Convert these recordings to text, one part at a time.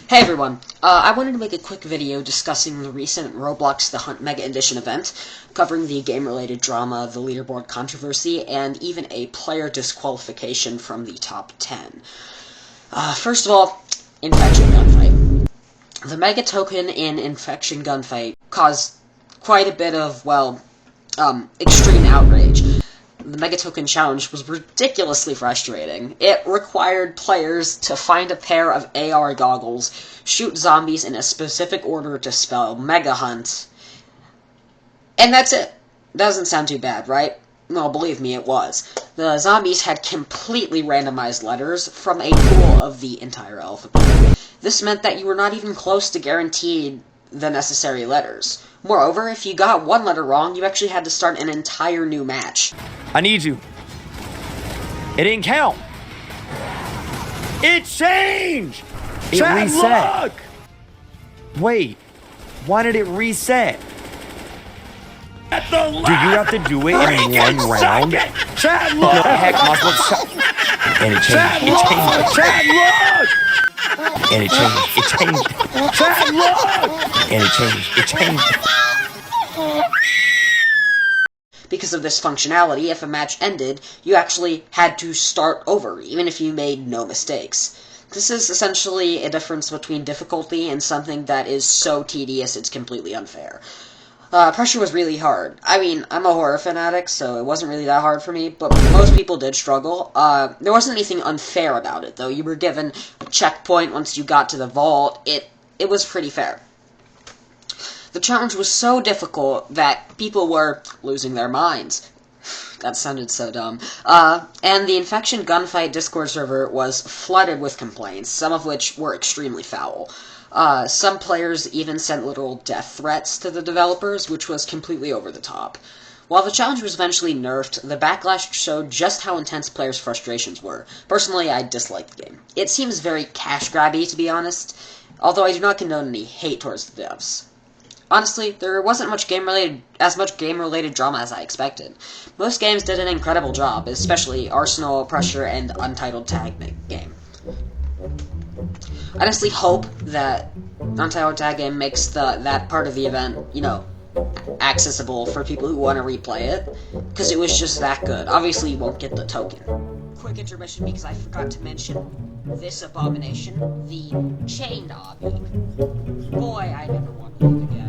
Hey everyone, I wanted to make a quick video discussing the recent Roblox The Hunt Mega Edition event, covering the game-related drama, the leaderboard controversy, and even a player disqualification from the top 10. First of all, Infection Gunfight. The Mega Token in Infection Gunfight caused quite a bit of, extreme outrage. The Mega Token Challenge was ridiculously frustrating. It required players to find a pair of AR goggles, shoot zombies in a specific order to spell Mega Hunt, and that's it. Doesn't sound too bad, right? Well, believe me, it was. The zombies had completely randomized letters from a pool of the entire alphabet. This meant that you were not even close to guaranteed the necessary letters. Moreover, if you got one letter wrong, you actually had to start an entire new match. I need you. It didn't count. It changed! It reset. Look! Wait, why did it reset? At the do you have to do it in one round? Chad, look! What the heck, and it changed. Chad, look! And it changed. Chad, look! And it changed. Because of this functionality, if a match ended, you actually had to start over, even if you made no mistakes. This is essentially a difference between difficulty and something that is so tedious it's completely unfair. Pressure was really hard. I mean, I'm a horror fanatic, so it wasn't really that hard for me, but most people did struggle. There wasn't anything unfair about it, though. You were given a checkpoint once you got to the vault. It was pretty fair. The challenge was so difficult that people were losing their minds. That sounded so dumb. And the Infection Gunfight Discord server was flooded with complaints, some of which were extremely foul. Some players even sent literal death threats to the developers, which was completely over the top. While the challenge was eventually nerfed, the backlash showed just how intense players' frustrations were. Personally, I disliked the game. It seems very cash-grabby, to be honest, although I do not condone any hate towards the devs. Honestly, there wasn't as much game-related drama as I expected. Most games did an incredible job, especially Arsenal, Pressure, and Untitled Tag Game. I honestly hope that Untitled Tag Game makes that part of the event, accessible for people who want to replay it, because it was just that good. Obviously, you won't get the token. Quick intermission because I forgot to mention this abomination, the chained obby. Boy, I never want to do it again.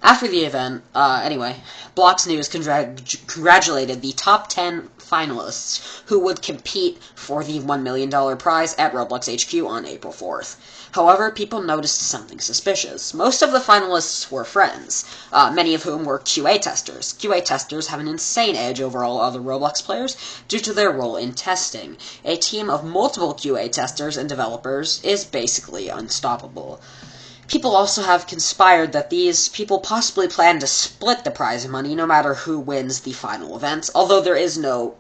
After the event, Blox News congratulated the top 10 finalists who would compete for the $1 million prize at Roblox HQ on April 4th. However, people noticed something suspicious. Most of the finalists were friends, many of whom were QA testers. QA testers have an insane edge over all other Roblox players due to their role in testing. A team of multiple QA testers and developers is basically unstoppable. People also have conspired that these people possibly plan to split the prize money no matter who wins the final event. Although there is no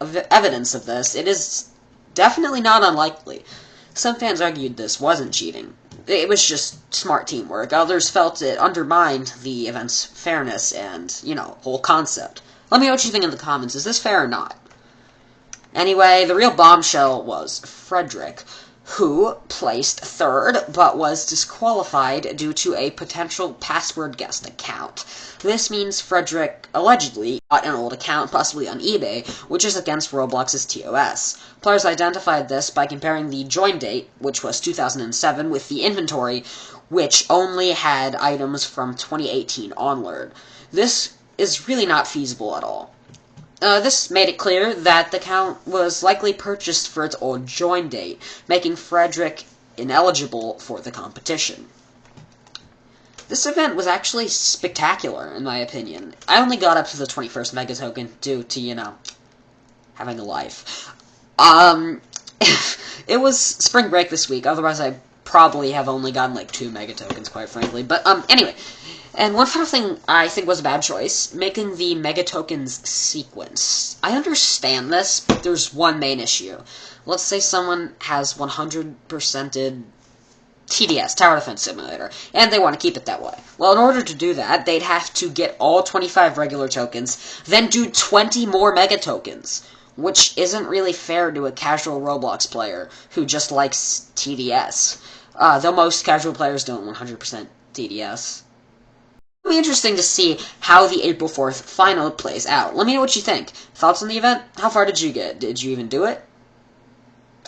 evidence of this, it is definitely not unlikely. Some fans argued this wasn't cheating. It was just smart teamwork. Others felt it undermined the event's fairness and, whole concept. Let me know what you think in the comments. Is this fair or not? Anyway, the real bombshell was Frederick, who placed third, but was disqualified due to a potential password guest account. This means Frederick allegedly got an old account, possibly on eBay, which is against Roblox's TOS. Players identified this by comparing the join date, which was 2007, with the inventory, which only had items from 2018 onward. This is really not feasible at all. This made it clear that the account was likely purchased for its old join date, making Frederick ineligible for the competition. This event was actually spectacular, in my opinion. I only got up to the 21st Mega Token due to, having a life. It was spring break this week, otherwise I probably have only gotten, 2 Mega Tokens, quite frankly. But, anyway. And one final thing I think was a bad choice, making the Mega Tokens sequence. I understand this, but there's one main issue. Let's say someone has 100%ed TDS, Tower Defense Simulator, and they want to keep it that way. Well, in order to do that, they'd have to get all 25 regular tokens, then do 20 more Mega Tokens, which isn't really fair to a casual Roblox player who just likes TDS. Though most casual players don't 100% TDS. It'll be interesting to see how the April 4th final plays out. Let me know what you think. Thoughts on the event? How far did you get? Did you even do it?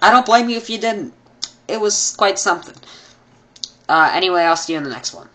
I don't blame you if you didn't. It was quite something. Anyway, I'll see you in the next one.